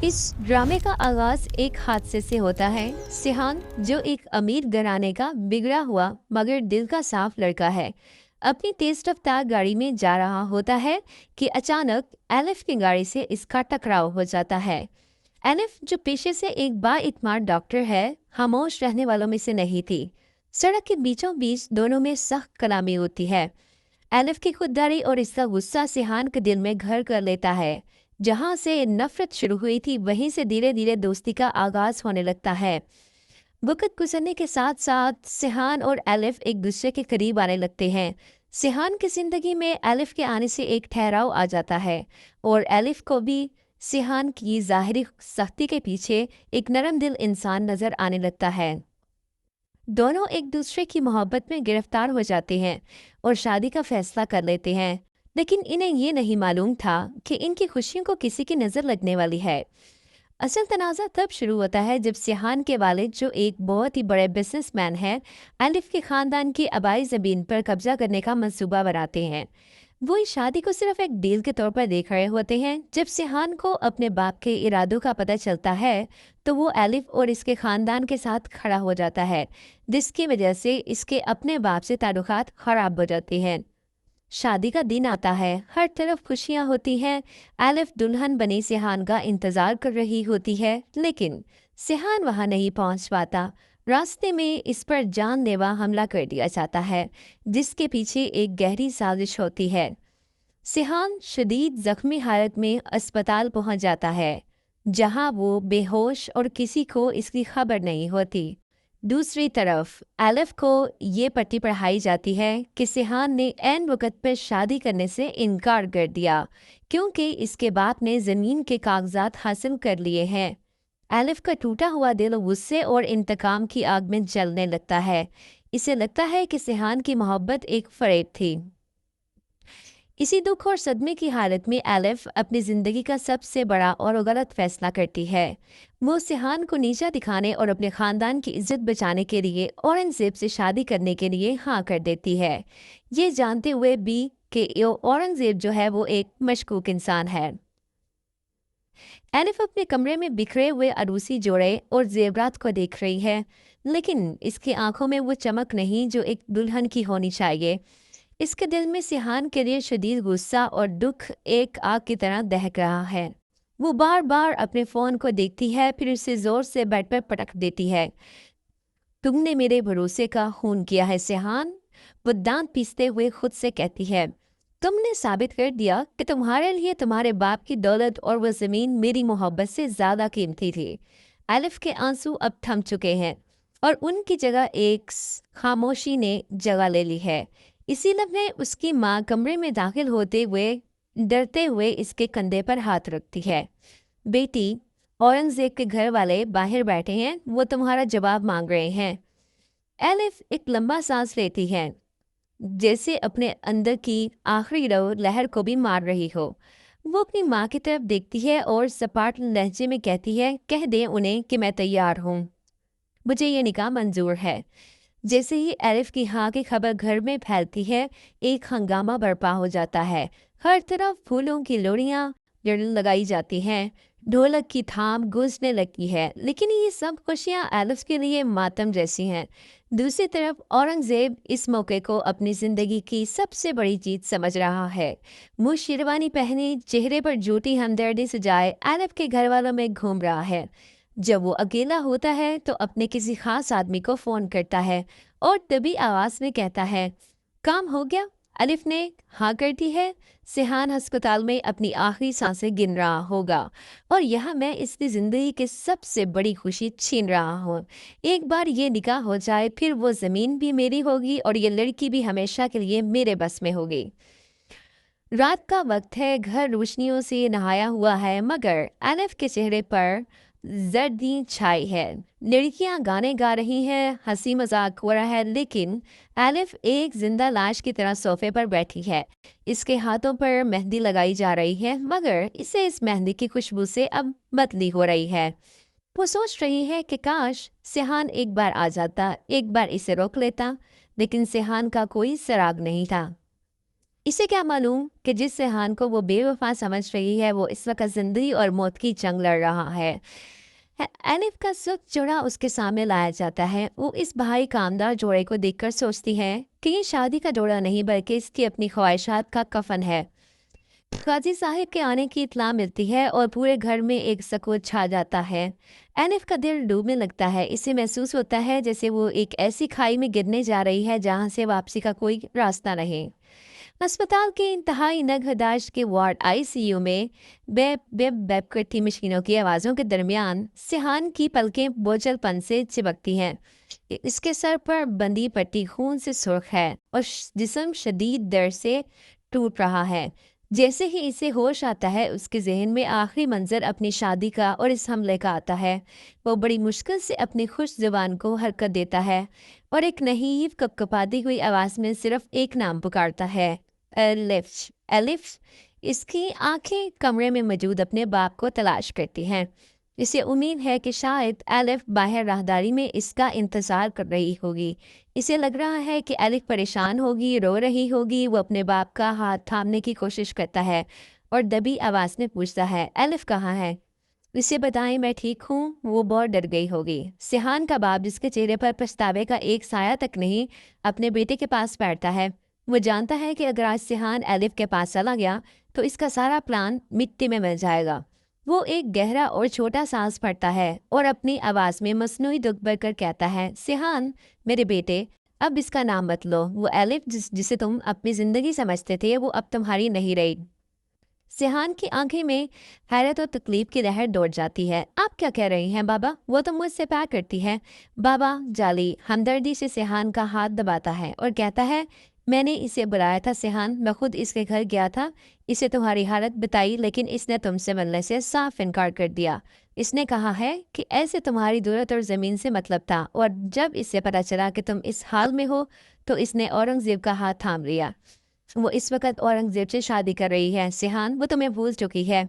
इस ड्रामे का आगाज एक हादसे से होता है। सिहान, जो एक अमीर घराने का बिगड़ा हुआ मगर दिल का साफ लड़का है, अपनी तेज रफ्तार गाड़ी में जा रहा होता है कि अचानक एलिफ की गाड़ी से इसका टकराव हो जाता है। एलिफ, जो पेशे से एक बाइतमाद डॉक्टर है, खामोश रहने वालों में से नहीं थी। सड़क के बीचों बीच दोनों में सख्त कलामी होती है। एलिफ की खुददारी और इसका गुस्सा सिहान के दिल में घर कर लेता है। जहां से नफरत शुरू हुई थी, वहीं से धीरे धीरे दोस्ती का आगाज होने लगता है। वक्त गुजरने के साथ साथ सिहान और एलिफ एक दूसरे के करीब आने लगते हैं। सिहान की जिंदगी में एलिफ के आने से एक ठहराव आ जाता है और एलिफ को भी सिहान की ज़ाहिरी सख्ती के पीछे एक नरम दिल इंसान नजर आने लगता है। दोनों एक दूसरे की मोहब्बत में गिरफ्तार हो जाते हैं और शादी का फैसला कर लेते हैं। लेकिन इन्हें ये नहीं मालूम था कि इनकी खुशियों को किसी की नज़र लगने वाली है। असल तनाज़ा तब शुरू होता है जब सिहान के वालिद, जो एक बहुत ही बड़े बिजनेसमैन हैं, एलिफ के ख़ानदान की आबाई ज़मीन पर कब्जा करने का मंसूबा बनाते हैं। वो इस शादी को सिर्फ एक डील के तौर पर देख रहे होते हैं। जब सिहान को अपने बाप के इरादों का पता चलता है तो वो एलिफ और इसके खानदान के साथ खड़ा हो जाता है, जिसकी वजह से इसके अपने बाप से ताल्लुकात खराब हो जाते हैं। शादी का दिन आता है, हर तरफ खुशियां होती हैं। एलिफ दुल्हन बनी सिहान का इंतजार कर रही होती है, लेकिन सिहान वहां नहीं पहुंच पाता। रास्ते में इस पर जानलेवा हमला कर दिया जाता है, जिसके पीछे एक गहरी साजिश होती है। सिहान शदीद जख्मी हालत में अस्पताल पहुंच जाता है, जहां वो बेहोश और किसी को इसकी खबर नहीं होती। दूसरी तरफ एलिफ को ये पट्टी पढ़ाई जाती है कि सिहान ने ऐन वक़्त पर शादी करने से इनकार कर दिया, क्योंकि इसके बाप ने ज़मीन के कागजात हासिल कर लिए हैं। एलिफ का टूटा हुआ दिल गुस्से और इंतकाम की आग में जलने लगता है। इसे लगता है कि सिहान की मोहब्बत एक फरेब थी। इसी दुख और सदमे की हालत में एलिफ अपनी जिंदगी का सबसे बड़ा और गलत फैसला करती है। वो सिहान को नीचा दिखाने और अपने खानदान की इज्जत बचाने के लिए औरंगजेब से शादी करने के लिए हाँ कर देती है, ये जानते हुए भी कि औरंगजेब जो है वो एक मशकूक इंसान है। एलिफ अपने कमरे में बिखरे हुए अरूसी जोड़े और जेवरात को देख रही है, लेकिन इसकी आंखों में वो चमक नहीं जो एक दुल्हन की होनी चाहिए। इसके दिल में सिहान के लिए शदीद गुस्सा और दुख एक आग की तरह दहक रहा है। वो बार बार अपने फोन को देखती है, फिर उसे जोर से बेड पर पटक देती है। तुमने मेरे भरोसे का खून किया है सिहान, वो दांत पीसते हुए खुद से कहती है। तुमने साबित कर दिया कि तुम्हारे लिए तुम्हारे बाप की दौलत और वह जमीन मेरी मोहब्बत से ज्यादा कीमती थी। एलिफ के आंसू अब थम चुके हैं और उनकी जगह एक खामोशी ने जगह ले ली है। इसी लम्हे उसकी माँ कमरे में दाखिल होते हुए डरते हुए इसके कंधे पर हाथ रखती है। बेटी, औरंगजेब के घर वाले बाहर बैठे हैं, वो तुम्हारा जवाब मांग रहे हैं। एलिफ एक लंबा सांस लेती है, जैसे अपने अंदर की आखिरी लहर को भी मार रही हो। वो अपनी माँ की तरफ देखती है और सपाट लहजे में कहती है, कह दे उन्हें कि मैं तैयार हूँ, मुझे ये निकाह मंजूर है। जैसे ही एलिफ की हाँ की खबर घर में फैलती है, एक हंगामा बर्पा हो जाता है। हर तरफ फूलों की लोरियां लगाई जाती हैं, ढोलक की थाम गूंजने लगती है, लेकिन ये सब खुशियां एलिफ के लिए मातम जैसी हैं। दूसरी तरफ औरंगजेब इस मौके को अपनी जिंदगी की सबसे बड़ी जीत समझ रहा है। मुँह शेरवानी पहने, चेहरे पर झूठी हमदर्दी सजाए एलिफ के घर वालों में घूम रहा है। जब वो अकेला होता है तो अपने किसी खास आदमी को फोन करता है और तभी आवाज में कहता है, काम हो गया। अलिफ ने हाँ कर दी है। सिहान अस्पताल में अपनी आखिरी सांसें गिन रहा होगा और यहाँ मैं इसकी जिंदगी की सबसे बड़ी खुशी छीन रहा हूँ। एक बार ये निकाह हो जाए, फिर वो जमीन भी मेरी होगी और ये लड़की भी हमेशा के लिए मेरे बस में होगी। रात का वक्त है, घर रोशनियों से नहाया हुआ है, मगर एलिफ के चेहरे पर जर्दी छाई है। लड़कियां गाने गा रही हैं, हंसी मजाक हो रहा है, लेकिन एलिफ एक जिंदा लाश की तरह सोफे पर बैठी है। इसके हाथों पर मेहंदी लगाई जा रही है, मगर इसे इस मेहंदी की खुशबू से अब बदली हो रही है। वो सोच रही है कि काश सिहान एक बार आ जाता, एक बार इसे रोक लेता, लेकिन सिहान का कोई सराग नहीं था। इसे क्या मालूम कि जिस सिहान को वो बेवफा समझ रही है वो इस वक्त जिंदगी और मौत की जंग लड़ रहा है। एलिफ का सुख जोड़ा उसके सामने लाया जाता है। वो इस भाई कामदार जोड़े को देखकर सोचती है कि ये शादी का जोड़ा नहीं बल्कि इसकी अपनी ख्वाहिशात का कफन है। काजी साहिब के आने की इत्तला मिलती है और पूरे घर में एक सकूत छा जाता है। एनिफ का दिल डूबने लगता है। इसे महसूस होता है जैसे वो एक ऐसी खाई में गिरने जा रही है जहां से वापसी का कोई रास्ता नहीं। अस्पताल के इंतहाई नगहदाश्त के वार्ड आईसीयू में बेप बेप बेप करती मशीनों की आवाज़ों के दरमियान सिहान की पलकें बोझलपन से चिपकती हैं। इसके सर पर बंदी पट्टी खून से सुर्ख है और जिस्म शदीद दर्द से टूट रहा है। जैसे ही इसे होश आता है उसके जहन में आखिरी मंजर अपनी शादी का और इस हमले का आता है। वो बड़ी मुश्किल से अपनी खुश जुबान को हरकत देता है और एक नहीव कपकपाती हुई आवाज़ में सिर्फ एक नाम पुकारता है, एलिफ। एलिफ। इसकी आंखें कमरे में मौजूद अपने बाप को तलाश करती हैं। इसे उम्मीद है कि शायद एलिफ बाहर राहदारी में इसका इंतज़ार कर रही होगी। इसे लग रहा है कि एलिफ परेशान होगी, रो रही होगी। वो अपने बाप का हाथ थामने की कोशिश करता है और दबी आवाज़ में पूछता है, एलिफ कहाँ है? इसे बताएं मैं ठीक हूँ। वो बहुत डर गई होगी। सिहान का बाप, जिसके चेहरे पर पछतावे का एक साया तक नहीं, अपने बेटे के पास बैठता है। वो जानता है कि अगर आज सिहान एलिफ के पास चला गया तो इसका सारा प्लान मिट्टी में मिल जाएगा। वो एक गहरा और छोटा सांस भरता है और अपनी आवाज़ में मसनूई दुख भरकर कहता है, सिहान मेरे बेटे, अब इसका नाम मत लो। वो एलिफ जिसे तुम अपनी ज़िंदगी समझते थे वो अब तुम्हारी नहीं रही। सिहान की आंखें में हैरत और तकलीफ की लहर दौड़ जाती है। आप क्या कह रही हैं बाबा? वो तो मुझसे प्यार करती है। बाबा जाली हमदर्दी से सिहान का हाथ दबाता है और कहता है, मैंने इसे बुलाया था सिहान, मैं खुद इसके घर गया था, इसे तुम्हारी हालत बताई, लेकिन इसने तुमसे मिलने से साफ इनकार कर दिया। इसने कहा है कि ऐसे तुम्हारी दौलत और ज़मीन से मतलब था, और जब इससे पता चला कि तुम इस हाल में हो तो इसने औरंगज़ेब का हाथ थाम लिया। वो इस वक्त औरंगज़ेब से शादी कर रही है। सिहान, वो तुम्हें भूल चुकी है।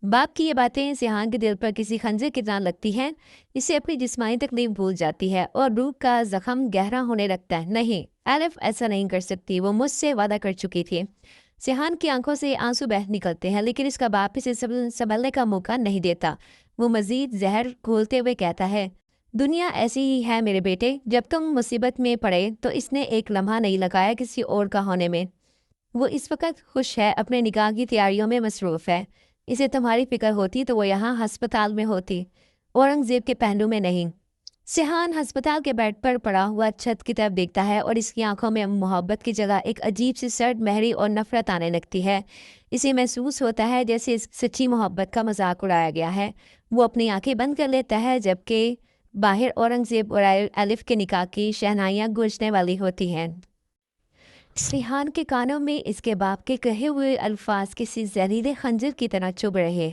बाप की ये बातें सिहान के दिल पर किसी खंजर की तरह लगती हैं। इसे अपनी जिस्मानी तकलीफ भूल जाती है और रूह का जख्म गहरा होने लगता है। नहीं, एलिफ ऐसा नहीं कर सकती, वो मुझसे वादा कर चुकी थी। सिहान की आंखों से आंसू बह निकलते हैं, लेकिन इसका बाप इसे संभलने का मौका नहीं देता। वो मजीद जहर घोलते हुए कहता है, दुनिया ऐसी ही है मेरे बेटे, जब तुम मुसीबत में पड़े तो इसने एक लम्हा नहीं लगाया किसी और का होने में। वो इस वक्त खुश है, अपने निकाह की तैयारियों में मसरूफ़ है। इसे तुम्हारी फिक्र होती तो वो यहाँ हस्पताल में होती, औरंगज़ेब के पहलू में नहीं। सिहान हस्पताल के बेड पर पड़ा हुआ छत की तरफ देखता है और इसकी आंखों में मोहब्बत की जगह एक अजीब सी सर्द महरी और नफरत आने लगती है। इसे महसूस होता है जैसे इस सच्ची मोहब्बत का मजाक उड़ाया गया है। वो अपनी आंखें बंद कर लेता है जबकि बाहर औरंगज़ेब और एलिफ के निकाह की शहनाइयाँ गूंजने वाली होती हैं। सिहान के कानों में इसके बाप के कहे हुए अल्फाज किसी जहरीले खंजर की तरह चुभ रहे।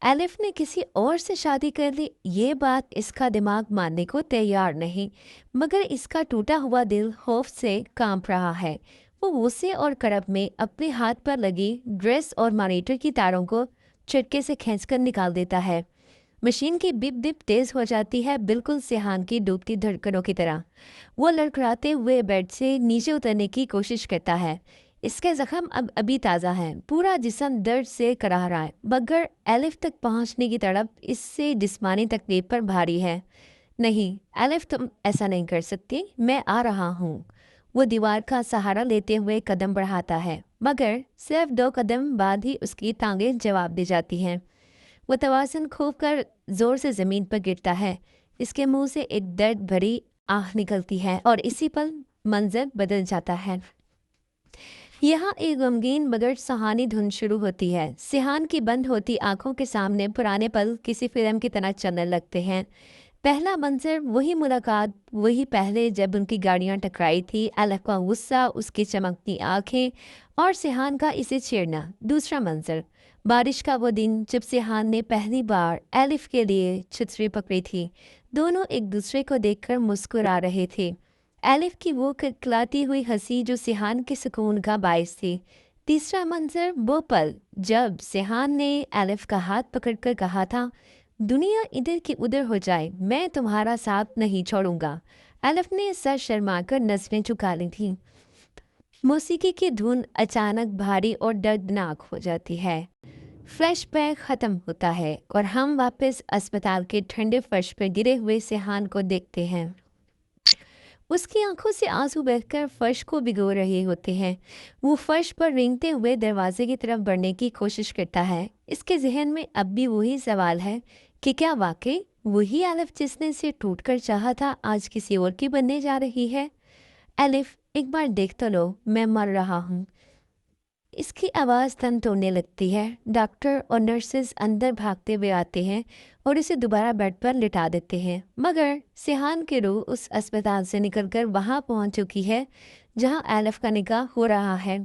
एलिफ ने किसी और से शादी कर ली, ये बात इसका दिमाग मानने को तैयार नहीं, मगर इसका टूटा हुआ दिल खौफ से कांप रहा है। वो गुस्से और करब में अपने हाथ पर लगी ड्रेस और मॉनिटर की तारों को चटके से खींचकर निकाल देता है। मशीन की बिप बिप तेज हो जाती है, बिल्कुल सिहान की डूबती धड़कनों की तरह। वो लड़खड़ाते हुए बेड से नीचे उतरने की कोशिश करता है। इसके जख्म अब अभी ताज़ा हैं, पूरा जिस्म दर्द से कराह रहा है, मगर एलिफ तक पहुंचने की तड़प इससे जिस्मानी तकलीफ पर भारी है। नहीं एलिफ, तुम ऐसा नहीं कर सकती, मैं आ रहा हूँ। वो दीवार का सहारा लेते हुए कदम बढ़ाता है, मगर सिर्फ 2 कदम बाद ही उसकी टांगें जवाब दे जाती हैं। वो तवाज़ुन खोकर कर जोर से ज़मीन पर गिरता है। इसके मुंह से एक दर्द भरी आह निकलती है और इसी पल मंजर बदल जाता है। यहाँ एक गमगीन मगर सुहानी धुन शुरू होती है। सिहान की बंद होती आंखों के सामने पुराने पल किसी फिल्म की तरह चलने लगते हैं। पहला मंजर, वही मुलाकात, वही पहले जब उनकी गाड़ियाँ टकराई थी। एलिफ का गुस्सा, उसकी चमकती आंखें और सिहान का इसे छेड़ना। दूसरा मंजर, बारिश का वो दिन जब सिहान ने पहली बार एलिफ के लिए छतरी पकड़ी थी। दोनों एक दूसरे को देखकर मुस्कुरा रहे थे। एलिफ की वो खिलखिलाती हुई हंसी जो सिहान के सुकून का बायस थी। तीसरा मंजर, वो पल जब सिहान ने एलिफ का हाथ पकड़कर कहा था, दुनिया इधर की उधर हो जाए, मैं तुम्हारा साथ नहीं छोड़ूंगा। एलिफ ने सर शर्माकर नजरें झुका ली थी। موسیقی کی دھن اچانک بھاری اور دردناک ہو جاتی ہے۔ فلیش بیک ختم ہوتا ہے اور ہم واپس اسپتال کے ٹھنڈے فرش پر گرے ہوئے سیحان کو دیکھتے ہیں۔ اس کی آنکھوں سے آنسو بہہ کر فرش کو بھگو رہے ہوتے ہیں۔ وہ فرش پر رینگتے ہوئے دروازے کی طرف بڑھنے کی کوشش کرتا ہے۔ اس کے ذہن میں اب بھی وہی سوال ہے کہ کیا واقعی وہی الف جس نے اسے ٹوٹ کر چاہا تھا آج کسی اور کی بننے جا رہی ہے؟ الف، ایک بار دیکھ تو لو، میں مر رہا ہوں۔ اس کی آواز تن توڑنے لگتی ہے۔ ڈاکٹر اور نرسز اندر بھاگتے ہوئے آتے ہیں اور اسے دوبارہ بیڈ پر لٹا دیتے ہیں، مگر سیحان کی روح اس اسپتال سے نکل کر وہاں پہنچ چکی ہے جہاں الف کا نکاح ہو رہا ہے۔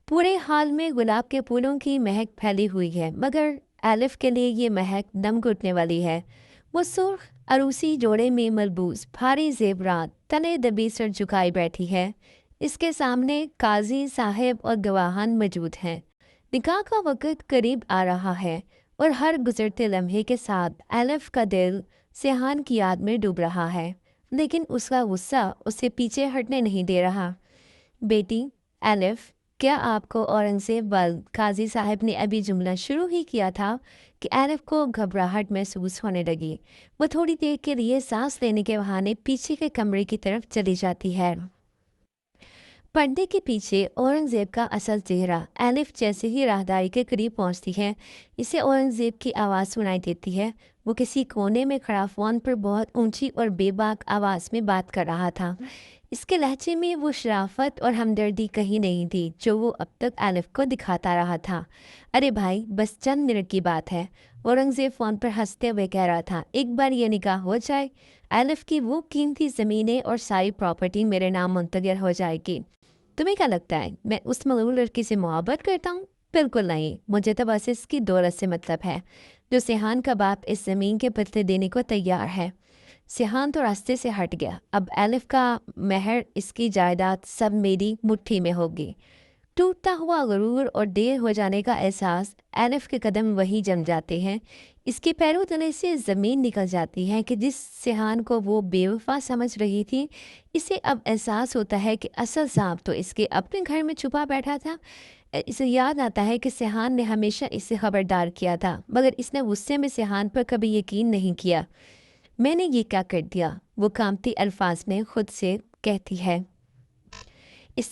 پورے حال میں گلاب کے پھولوں کی مہک پھیلی ہوئی ہے، مگر الف کے لیے یہ مہک دم گھٹنے والی ہے۔ وہ سرخ عروسی جوڑے میں ملبوس بھاری زیورات تلے دبی سر جھکائی بیٹھی ہے۔ اس کے سامنے قاضی صاحب اور گواہان موجود ہیں۔ نکاح کا وقت قریب آ رہا ہے اور ہر گزرتے لمحے کے ساتھ الف کا دل سیحان کی یاد میں ڈوب رہا ہے، لیکن اس کا غصہ اسے پیچھے ہٹنے نہیں دے رہا۔ بیٹی الف، کیا آپ کو اورنگزیب والد قاضی صاحب نے ابھی جملہ شروع ہی کیا تھا کہ الف کو گھبراہٹ محسوس ہونے لگی۔ وہ تھوڑی دیر کے لیے سانس لینے کے بہانے پیچھے کے کمرے کی طرف چلی جاتی ہے۔ پردے کے پیچھے اورنگزیب کا اصل چہرہ۔ الف جیسے ہی راہداری کے قریب پہنچتی ہے، اسے اورنگزیب کی آواز سنائی دیتی ہے۔ وہ کسی کونے میں کھڑا فون پر بہت اونچی اور بے باک آواز میں بات کر رہا تھا۔ اس کے لہجے میں وہ شرافت اور ہمدردی کہیں نہیں تھی جو وہ اب تک الف کو دکھاتا رہا تھا۔ ارے بھائی، بس چند منٹ کی بات ہے، اورنگزیب فون پر ہنستے ہوئے کہہ رہا تھا۔ ایک بار یہ نکاح ہو جائے، الف کی وہ قیمتی زمینیں اور ساری پراپرٹی میرے نام منتقل ہو جائے گی۔ تمہیں کیا لگتا ہے میں اس ملعون لڑکی سے محبت کرتا ہوں؟ بالکل نہیں، مجھے تو بس اس کی دولت سے مطلب ہے جو سیحان کا باپ اس زمین کے بدلے دینے کو تیار ہے۔ سیحان تو راستے سے ہٹ گیا، اب الف کا مہر، اس کی جائیداد سب میری مٹھی میں ہوگی۔ ٹوٹتا ہوا غرور اور دیر ہو جانے کا احساس، الف کے قدم وہی جم جاتے ہیں۔ اس کے پیروں تلے سے زمین نکل جاتی ہے کہ جس سیحان کو وہ بے وفا سمجھ رہی تھی، اسے اب احساس ہوتا ہے کہ اصل سانپ تو اس کے اپنے گھر میں چھپا بیٹھا تھا۔ اسے یاد آتا ہے کہ سیحان نے ہمیشہ اسے خبردار کیا تھا، مگر اس نے غصے میں سیحان پر کبھی یقین نہیں کیا۔ میں نے یہ کیا کر دیا، وہ کانپتی الفاظ میں خود سے کہتی ہے۔ اس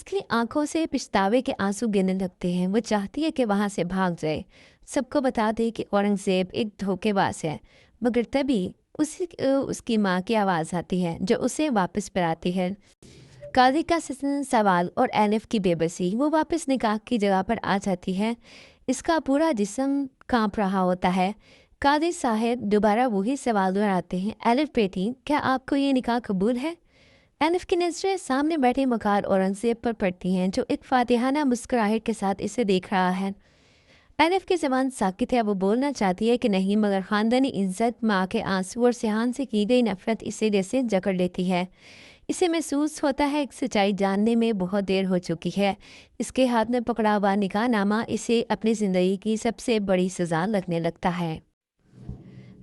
کی آنکھوں سے پچھتاوے کے آنسو گرنے لگتے ہیں۔ وہ چاہتی ہے کہ وہاں سے بھاگ جائے، سب کو بتا دے کہ اورنگزیب ایک دھوکے باز ہے، مگر تبھی اس کی ماں کی آواز آتی ہے جو اسے واپس پلاتی ہے۔ قاضی کا سوال اور الف کی بے بسی، وہ واپس نکاح کی جگہ پر آ جاتی ہے۔ اس کا پورا جسم کانپ رہا ہوتا ہے۔ قاضی صاحب دوبارہ وہی سوال دہراتے ہیں۔ الف بیٹی، کیا آپ کو یہ نکاح قبول ہے؟ الف کی نظریں سامنے بیٹھے مکار اورنگزیب پر پڑتی ہیں جو ایک فاتحانہ مسکراہٹ کے ساتھ اسے دیکھ رہا ہے۔ الف کی زبان ساکت ہے، وہ بولنا چاہتی ہے کہ نہیں، مگر خاندانی عزت، ماں کے آنسو اور سیحان سے کی گئی نفرت اسے جیسے جکڑ لیتی ہے۔ اسے محسوس ہوتا ہے کہ سچائی جاننے میں بہت دیر ہو چکی ہے۔ اس کے ہاتھ میں پکڑا ہوا نکاح نامہ اسے اپنی زندگی کی سب سے بڑی سزا لگنے لگتا ہے۔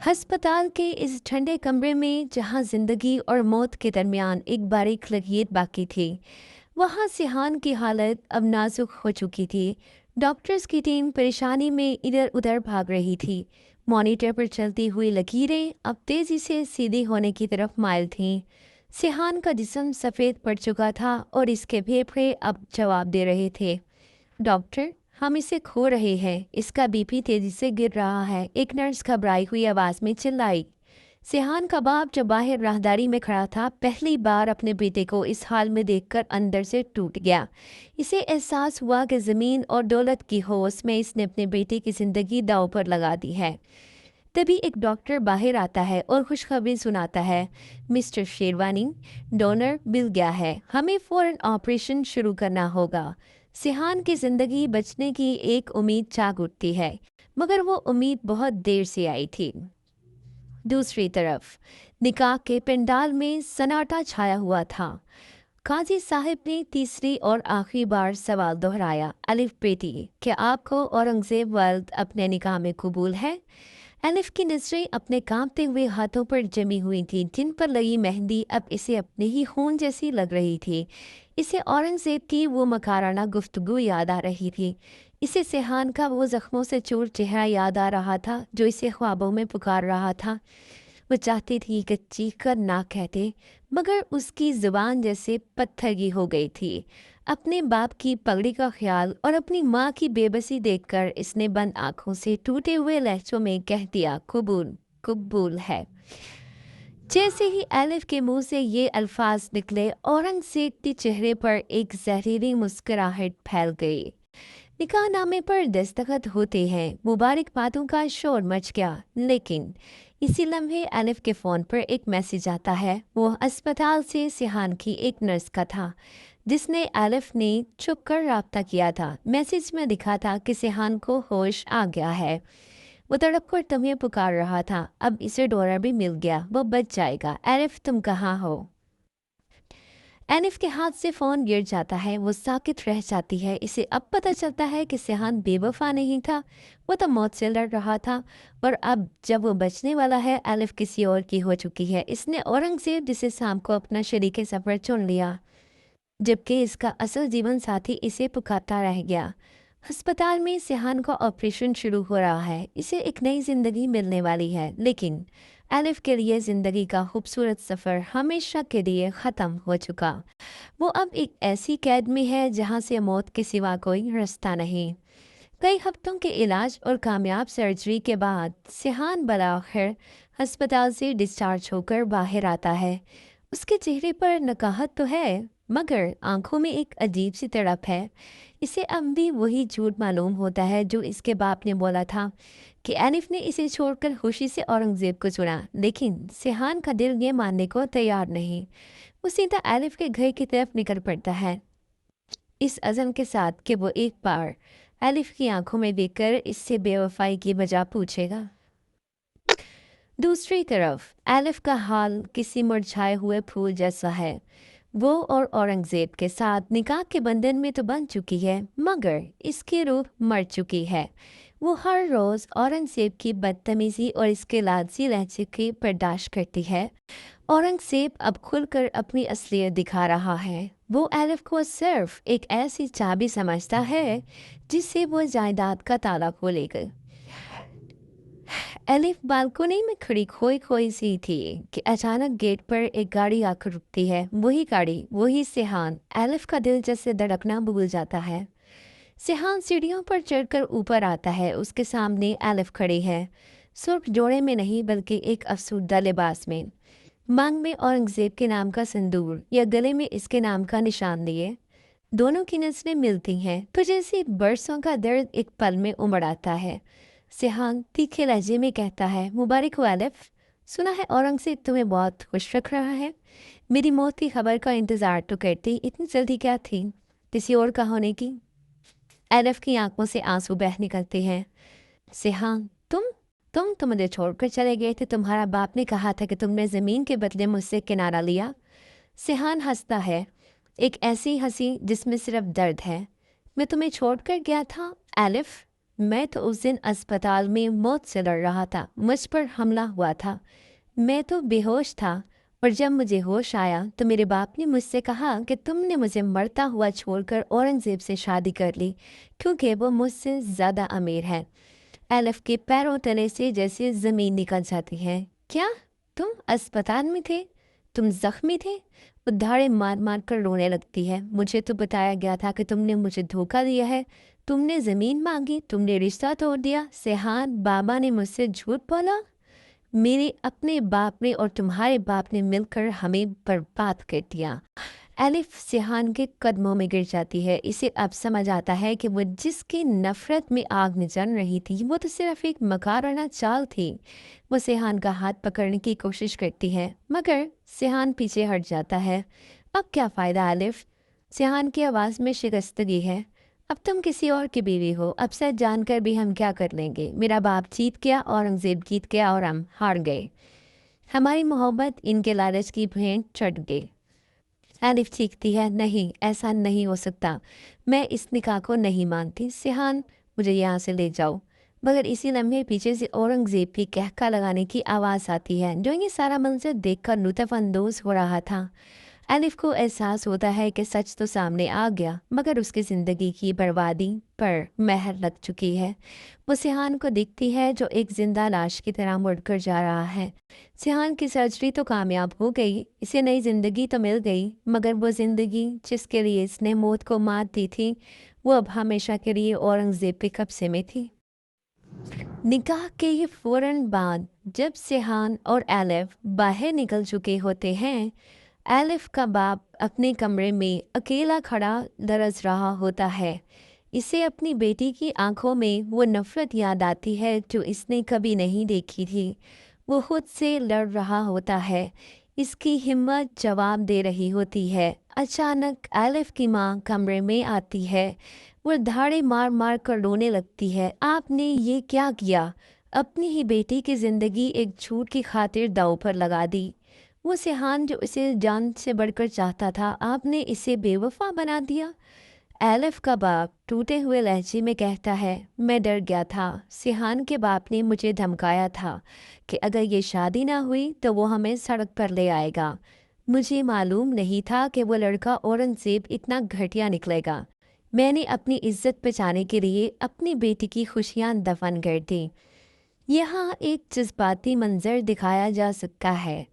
ہسپتال کے اس ٹھنڈے کمرے میں جہاں زندگی اور موت کے درمیان ایک باریک لکیر باقی تھی، وہاں سیحان کی حالت اب نازک ہو چکی تھی۔ ڈاکٹرز کی ٹیم پریشانی میں ادھر ادھر بھاگ رہی تھی۔ مانیٹر پر چلتی ہوئی لکیریں اب تیزی سے سیدھی ہونے کی طرف مائل تھیں۔ سیحان کا جسم سفید پڑ چکا تھا اور اس کے پھیپھڑے اب جواب دے رہے تھے۔ ڈاکٹر، ہم اسے کھو رہے ہیں، اس کا بی پی تیزی سے گر رہا ہے، ایک نرس گھبرائی ہوئی آواز میں چلائی۔ سیحان کا باپ جو باہر راہداری میں کھڑا تھا، پہلی بار اپنے بیٹے کو اس حال میں دیکھ کر اندر سے ٹوٹ گیا۔ اسے احساس ہوا کہ زمین اور دولت کی ہوس میں اس نے اپنے بیٹے کی زندگی داؤ پر لگا دی ہے۔ تبھی ایک ڈاکٹر باہر آتا ہے اور خوشخبری سناتا ہے۔ مسٹر شیروانی، ڈونر مل گیا ہے، ہمیں فوراً آپریشن شروع کرنا ہوگا۔ سیحان کی زندگی بچنے کی ایک امید جاگ اٹھتی ہے، مگر وہ امید بہت دیر سے آئی تھی۔ دوسری طرف نکاح کے پنڈال میں سناٹا چھایا ہوا تھا۔ قاضی صاحب نے تیسری اور آخری بار سوال دہرایا۔ الف بیٹی، کیا آپ کو اورنگزیب والد اپنے نکاح میں قبول ہے؟ एलिफ की नजरें अपने कांपते हुए हाथों पर जमी हुई थी, जिन पर लगी मेहंदी अब इसे अपने ही खून जैसी लग रही थी। इसे औरंगजेब की वो मकाराना गुफ्तगू याद आ रही थी। इसे सिहान का वो जख्मों से चूर चेहरा याद आ रहा था जो इसे ख्वाबों में पुकार रहा था। वो चाहती थी कि चीख कर ना कहते, मगर उसकी जुबान जैसे पत्थर की हो गई थी। अपने बाप की पगड़ी का ख्याल और अपनी माँ की बेबसी देखकर इसने बंद आंखों से टूटे हुए लहजों में कह दिया, कबूल, कबूल है। जैसे ही एलिफ के मुंह से ये अल्फाज निकले, औरंगजेब के चेहरे पर एक जहरीली मुस्कुराहट फैल गई। निकाहनामे पर दस्तखत होते हैं, मुबारक बातों का शोर मच गया। लेकिन इसी लम्हे एलिफ के फ़ोन पर एक मैसेज आता है। वो अस्पताल से सिहान की एक नर्स का था, जिसने एलिफ ने छुप कर रब्ता किया था। मैसेज में लिखा था कि सिहान को होश आ गया है। वो तड़प कर तुम्हें पुकार रहा था। अब इसे डोरा भी मिल गया, वो बच जाएगा। एलिफ, तुम कहाँ हो? एनिफ के हाथ से फ़ोन गिर जाता है। वो साकित रह जाती है। इसे अब पता चलता है कि सिहान बेवफा नहीं था, वो तो मौत से लड़ रहा था। और अब जब वो बचने वाला है, एलिफ किसी और की हो चुकी है। इसने औरंगजेब जिसे शाम को अपना शरीक सफ़र चुन लिया, जबकि इसका असल जीवन साथी इसे पुकारता रह गया। अस्पताल में सिहान का ऑपरेशन शुरू हो रहा है। इसे एक नई ज़िंदगी मिलने वाली है, लेकिन एलिफ के लिए ज़िंदगी का खूबसूरत सफ़र हमेशा के लिए ख़त्म हो चुका। वो अब एक ऐसी कैद में है जहाँ से मौत के सिवा कोई रास्ता नहीं। कई हफ्तों के इलाज और कामयाब सर्जरी के बाद सिहान बलाखिर अस्पताल से डिस्चार्ज होकर बाहर आता है। उसके चेहरे पर नकाहत तो है, मगर आंखों में एक अजीब सी तड़प है। इसे अब भी वही झूठ मालूम होता है जो इसके बाप ने बोला था कि एनिफ ने इसे छोड़कर खुशी से औरंगजेब को चुना। लेकिन सिहान का दिल ये मानने को तैयार नहीं। वो सीधा एलिफ के घर की तरफ निकल पड़ता है, इस अज़म के साथ कि वो एक बार एलिफ की आंखों में देखकर इससे बेवफाई की वजह पूछेगा। दूसरी तरफ एलिफ का हाल किसी मुरझाए हुए फूल जैसा है। वो और औरंगजेब के साथ निकाह के बंधन में तो बन चुकी है, मगर इसकी रूह मर चुकी है। वो हर रोज़ औरंगजेब की बदतमीज़ी और इसके लालची लहजे की बर्दाश्त करती है। औरंगजेब अब खुलकर अपनी असलियत दिखा रहा है। वो एलिफ को सिर्फ एक ऐसी चाबी समझता है जिससे वो जायदाद का ताला खोलेगा। एलिफ बालकोनी में खड़ी खोई खोई सी थी कि अचानक गेट पर एक गाड़ी आकर रुकती है। वही गाड़ी, वही सिहान। एलिफ का दिल जैसे धड़कना भूल जाता है। सिहान सीढ़ियों पर चढ़कर ऊपर आता है। उसके सामने एलिफ खड़ी है, सिर्फ जोड़े में नहीं बल्कि एक अफसरदा लिबास में। मांग में औरंगजेब के नाम का सिंदूर या गले में इसके नाम का निशान लिए। दोनों की नज़रें मिलती हैं तो जैसे बरसों का दर्द एक पल में उमड़ आता है। सिहान तीखे लहजे में कहता है, मुबारक हो एलिफ। सुना है औरंगजेब तुम्हें बहुत खुश रख रहा है। मेरी मौत की खबर का इंतज़ार तो करती, इतनी जल्दी क्या थी किसी और का होने की? एलिफ की आंखों से आंसू बह निकलते हैं। सिहान, तुम तो मुझे छोड़कर चले गए थे। तुम्हारा बाप ने कहा था कि तुमने ज़मीन के बदले मुझसे किनारा लिया। सिहान हंसता है, एक ऐसी हंसी जिसमें सिर्फ दर्द है। मैं तुम्हें छोड़कर गया था एलिफ? मैं तो उस दिन अस्पताल में मौत से लड़ रहा था। मुझ पर हमला हुआ था, मैं तो बेहोश था। और जब मुझे होश आया तो मेरे बाप ने मुझसे कहा कि तुमने मुझे मरता हुआ छोड़कर औरंगजेब से शादी कर ली, क्योंकि वो मुझसे ज़्यादा अमीर है। एलिफ के पैरों तले से जैसे ज़मीन निकल जाती है। क्या तुम अस्पताल में थे? तुम जख्मी थे? वो धाड़े मार मार कर रोने लगती है। मुझे तो बताया गया था कि तुमने मुझे धोखा दिया है। तुमने ज़मीन मांगी, तुमने रिश्ता तोड़ दिया। सिहान, बाबा ने मुझसे झूठ बोला। मेरे अपने बाप ने और तुम्हारे बाप ने मिलकर हमें बर्बाद कर दिया। एलिफ सिहान के कदमों में गिर जाती है। इसे अब समझ आता है कि वो जिसकी नफरत में आग में जल रही थी वो तो सिर्फ एक मकाराना चाल थी। वो सिहान का हाथ पकड़ने की कोशिश करती है, मगर सिहान पीछे हट जाता है। अब क्या फ़ायदा एलिफ? सिहान की आवाज़ में शिकस्तगी है। अब तुम किसी और की बीवी हो। अब सच जानकर भी हम क्या कर लेंगे? मेरा बाप जीत गया, औरंगजेब जीत गया और हम हार गए। हमारी मोहब्बत इनके लालच की भेंट चढ़ गई। एलिफ चीखती है, नहीं, ऐसा नहीं हो सकता। मैं इस निकाह को नहीं मानती। सिहान, मुझे यहाँ से ले जाओ। मगर इसी लम्हे पीछे से औरंगज़ेब की कहका लगाने की आवाज़ आती है, जो ये सारा मंजर देखकर लुत्फ़ अंदोज़ हो रहा था। एलिफ को एहसास होता है कि सच तो सामने आ गया, मगर उसकी ज़िंदगी की बर्बादी पर मेहर लग चुकी है। वो सिहान को दिखती है, जो एक जिंदा लाश की तरह मुड़कर जा रहा है। सिहान की सर्जरी तो कामयाब हो गई, इसे नई ज़िंदगी तो मिल गई, मगर वो ज़िंदगी जिसके लिए इसने मौत को मात दी थी, वो अब हमेशा के लिए औरंगज़ेब के कब्ज़े में थी। निकाह के ये फ़ौरन बाद जब सिहान और एलिफ बाहर निकल चुके होते हैं, एलिफ का बाप अपने कमरे में अकेला खड़ा दरस रहा होता है। इसे अपनी बेटी की आंखों में वो नफ़रत याद आती है जो इसने कभी नहीं देखी थी। वो खुद से लड़ रहा होता है, इसकी हिम्मत जवाब दे रही होती है। अचानक एलिफ की माँ कमरे में आती है। वो धाड़े मार मार कर रोने लगती है। आपने ये क्या किया? अपनी ही बेटी की ज़िंदगी एक झूठ की खातिर दांव पर लगा दी। वो सिहान जो इसे जान से बढ़कर चाहता था, आपने इसे बेवफा बना दिया। एलिफ का बाप टूटे हुए लहजे में कहता है, मैं डर गया था। सिहान के बाप ने मुझे धमकाया था कि अगर ये शादी ना हुई तो वो हमें सड़क पर ले आएगा। मुझे मालूम नहीं था कि वो लड़का औरंगज़ेब इतना घटिया निकलेगा। मैंने अपनी इज्जत बचाने के लिए अपनी बेटी की खुशियाँ दफन कर दी। यहाँ एक जज्बाती मंजर दिखाया जा सकता है।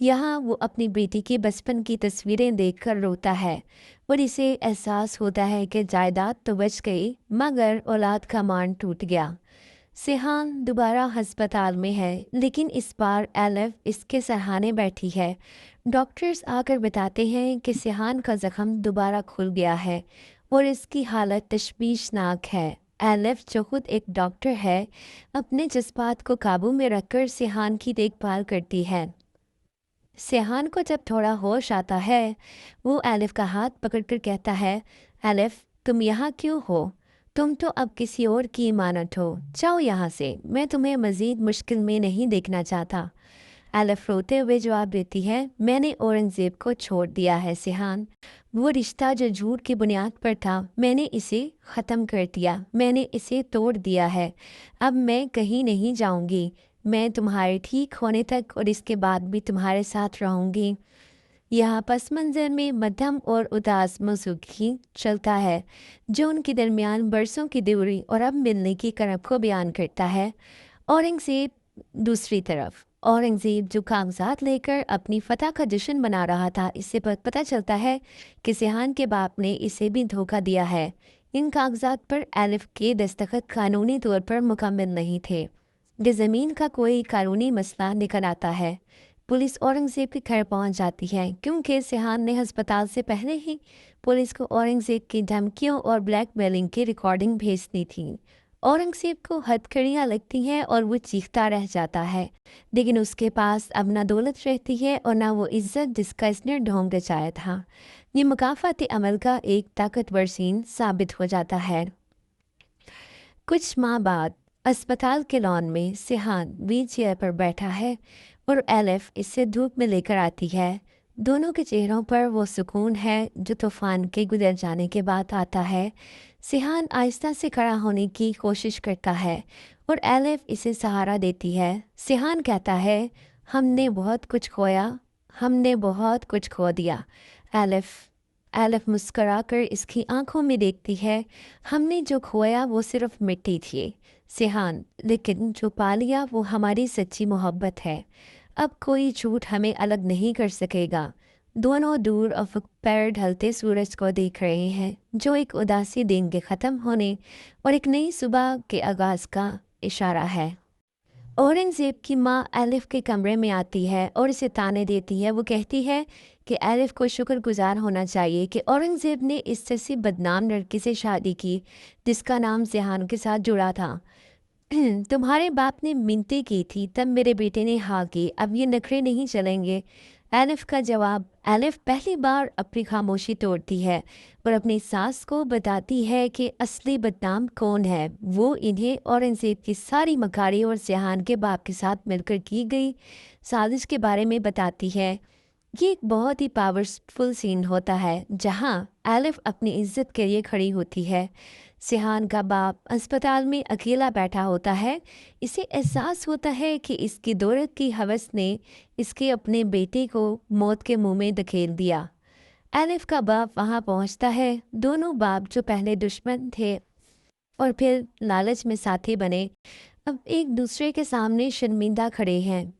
यहाँ वो अपनी बेटी की बचपन की तस्वीरें देखकर रोता है और इसे एहसास होता है कि जायदाद तो बच गई, मगर औलाद का मान टूट गया। सिहान दोबारा अस्पताल में है, लेकिन इस बार एलिफ इसके सहारे बैठी है। डॉक्टर्स आकर बताते हैं कि सिहान का जख्म दोबारा खुल गया है और इसकी हालत तशवीशनाक है। एलिफ, जो खुद एक डॉक्टर है, अपने जज्बात को काबू में रखकर सिहान की देखभाल करती है। सिहान को जब थोड़ा होश आता है, वो एलिफ का हाथ पकड़कर कहता है, एलिफ, तुम यहाँ क्यों हो? तुम तो अब किसी और की इमानत हो। जाओ यहाँ से, मैं तुम्हें मज़ीद मुश्किल में नहीं देखना चाहता। एलिफ रोते हुए जवाब देती है, मैंने औरंगज़ेब को छोड़ दिया है सिहान। वो रिश्ता जो झूठ की बुनियाद पर था, मैंने इसे ख़त्म कर दिया, मैंने इसे तोड़ दिया है। अब मैं कहीं नहीं जाऊँगी। मैं तुम्हारे ठीक होने तक और इसके बाद भी तुम्हारे साथ रहूँगी। यहाँ पस मंज़र में मध्यम और उदास मौसीकी चलता है, जो उनके दरमियान बरसों की दूरी और अब मिलने की करब को बयान करता है। औरंगज़ेब दूसरी तरफ, औरंगज़ेब जो कागजात लेकर अपनी फतह का जश्न मना रहा था, इससे पता चलता है कि सिहान के बाप ने इसे भी धोखा दिया है। इन कागजात पर एलिफ के दस्तखत कानूनी तौर पर मुकम्मल नहीं थे। ये ज़मीन का कोई कानूनी मसला निकल आता है। पुलिस औरंगज़ेब के घर पहुंच जाती है, क्योंकि सिहान ने अस्पताल से पहले ही पुलिस को औरंगज़ेब की धमकियों और ब्लैकमेलिंग की रिकॉर्डिंग भेज दी थी। औरंगज़ेब को हथकड़ियाँ लगती हैं और वो चीखता रह जाता है, लेकिन उसके पास अब ना दौलत रहती है और ना वो इज्जत जिसका इसने ढोंग रचाया था। ये मुकाफ़ाती अमल का एक ताकतवर सीन साबित हो जाता है। कुछ माह बाद अस्पताल के लॉन में सिहान व्हील चेयर पर बैठा है और एलिफ इसे धूप में लेकर आती है। दोनों के चेहरों पर वो सुकून है जो तूफान के गुजर जाने के बाद आता है। सिहान आहिस्ता से खड़ा होने की कोशिश करता है और एलिफ इसे सहारा देती है। सिहान कहता है, हमने बहुत कुछ खोया, हमने बहुत कुछ खो दिया। एलिफ एलिफ मुस्कराकर इसकी आंखों में देखती है। हमने जो खोया वो सिर्फ मिट्टी थी। सिहान, लेकिन जो पा लिया वो हमारी सच्ची मोहब्बत है। अब कोई झूठ हमें अलग नहीं कर सकेगा। दोनों दूर अफक पैर ढलते सूरज को देख रहे हैं, जो एक उदासी दिन के ख़त्म होने और एक नई सुबह के आगाज़ का इशारा है। औरंगज़ेब की माँ एलिफ के कमरे में आती है और इसे ताने देती है। वो कहती है कि एलिफ को शुक्रगुजार होना चाहिए कि औरंगज़ेब ने इस जैसी बदनाम लड़की से शादी की जिसका नाम सिहान के साथ जुड़ा था। तुम्हारे बाप ने मिन्नतें की थी, तब मेरे बेटे ने हाँ की। अब ये नखरे नहीं चलेंगे। एलिफ का जवाब, एलिफ पहली बार अपनी खामोशी तोड़ती है और अपनी सास को बताती है कि असली बदनाम कौन है। वो इन्हें औरंगज़ेब की सारी मकारी और सिहान के बाप के साथ मिलकर की गई साजिश के बारे में बताती है। ये एक बहुत ही पावरफुल सीन होता है, जहाँ एलिफ अपनी इज्जत के लिए खड़ी होती है। सिहान का बाप अस्पताल में अकेला बैठा होता है। इसे एहसास होता है कि इसकी दौलत की हवस ने इसके अपने बेटे को मौत के मुंह में धकेल दिया। एलिफ का बाप वहां पहुंचता है। दोनों बाप जो पहले दुश्मन थे और फिर लालच में साथी बने, अब एक दूसरे के सामने शर्मिंदा खड़े हैं।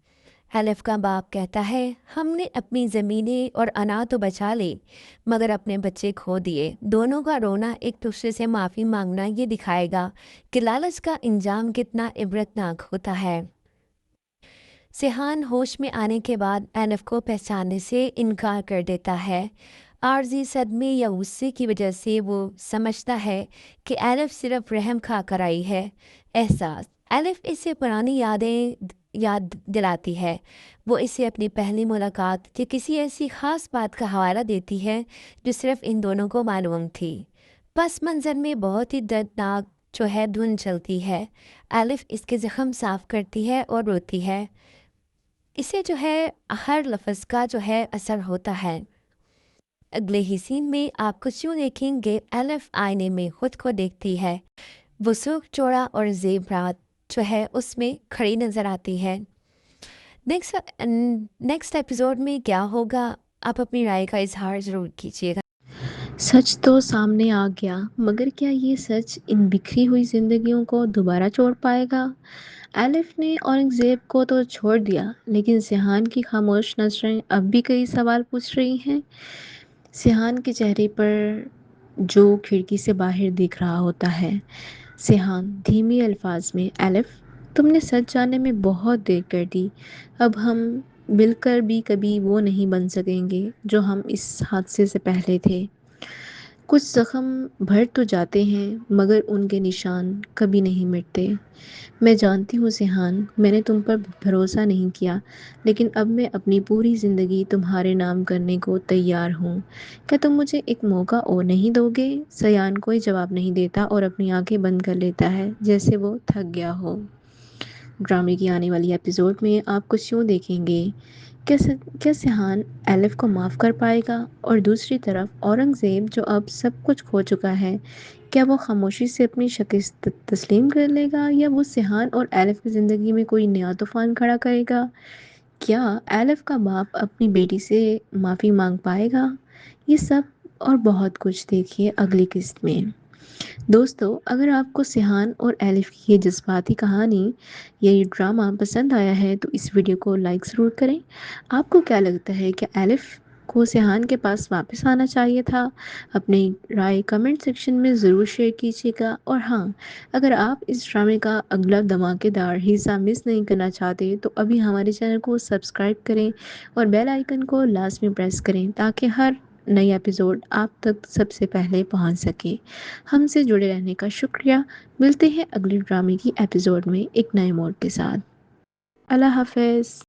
एलिफ का बाप कहता है, हमने अपनी ज़मीनें और अनाज तो बचा ली, मगर अपने बच्चे खो दिए। दोनों का रोना एक दूसरे से माफ़ी मांगना ये दिखाएगा कि लालच का इंजाम कितना इबरतनाक होता है। सिहान होश में आने के बाद एलिफ को पहचानने से इनकार कर देता है। आर्जी सदमे या गुस्से की वजह से वो समझता है कि एलिफ सिर्फ रहम खा कर आई है। एहसास एलिफ इसे पुरानी याद दिलाती है। वो इसे अपनी पहली मुलाकात या किसी ऐसी ख़ास बात का हवाला देती है जो सिर्फ इन दोनों को मालूम थी। पस मंज़र में बहुत ही दर्दनाक जो है धुन चलती है। एलिफ इसके ज़ख्म साफ करती है और रोती है। इसे जो है हर लफ्ज़ का जो है असर होता है। अगले ही सीन में आप कुछ यूँ देखेंगे, एलिफ आईने में खुद को देखती है। वो सूख चौड़ा और ज़ेब रात जो है उसमें खड़ी नज़र आती है। नेक्स्ट एपिसोड में क्या होगा, आप अपनी राय का इजहार ज़रूर कीजिएगा। सच तो सामने आ गया, मगर क्या ये सच इन बिखरी हुई जिंदगियों को दोबारा जोड़ पाएगा? एलिफ ने औरंगजेब को तो छोड़ दिया, लेकिन सिहान की खामोश नजरें अब भी कई सवाल पूछ रही हैं। सिहान के चेहरे पर जो खिड़की से बाहर दिख रहा होता है। सिहान धीमी अल्फाज में, एलिफ, तुमने सच जानने में बहुत देर कर दी। अब हम मिलकर भी कभी वो नहीं बन सकेंगे जो हम इस हादसे से पहले थे। कुछ जख्म भर तो जाते हैं, मगर उनके निशान कभी नहीं मिटते। मैं जानती हूँ सिहान, मैंने तुम पर भरोसा नहीं किया, लेकिन अब मैं अपनी पूरी ज़िंदगी तुम्हारे नाम करने को तैयार हूँ। क्या तुम मुझे एक मौका और नहीं दोगे? सिहान कोई जवाब नहीं देता और अपनी आंखें बंद कर लेता है, जैसे वो थक गया हो। ड्रामे की आने वाली एपिसोड में आप कुछ यूँ देखेंगे, क्या सिहान एलिफ को माफ़ कर पाएगा? और दूसरी तरफ औरंगज़ेब जो अब सब कुछ खो चुका है, क्या वो खामोशी से अपनी शिकस्त तस्लीम कर लेगा, या वो सिहान और एलिफ की ज़िंदगी में कोई नया तूफ़ान खड़ा करेगा? क्या एलिफ का बाप अपनी बेटी से माफ़ी मांग पाएगा? ये सब और बहुत कुछ देखिए अगली किस्त में। दोस्तों, अगर आपको सिहान और एलिफ की ये जज्बाती कहानी या ये ड्रामा पसंद आया है तो इस वीडियो को लाइक ज़रूर करें। आपको क्या लगता है, क्या एलिफ को सिहान के पास वापस आना चाहिए था? अपनी राय कमेंट सेक्शन में ज़रूर शेयर कीजिएगा। और हाँ, अगर आप इस ड्रामे का अगला धमाकेदार हिस्सा मिस नहीं करना चाहते तो अभी हमारे चैनल को सब्सक्राइब करें और बेल आइकन को लास्ट में प्रेस करें, ताकि हर नई एपिसोड आप तक सबसे पहले पहुंच सके। हमसे जुड़े रहने का शुक्रिया। मिलते हैं अगली ड्रामे की एपिसोड में एक नए मोड़ के साथ। अल्लाह हाफ़िज़।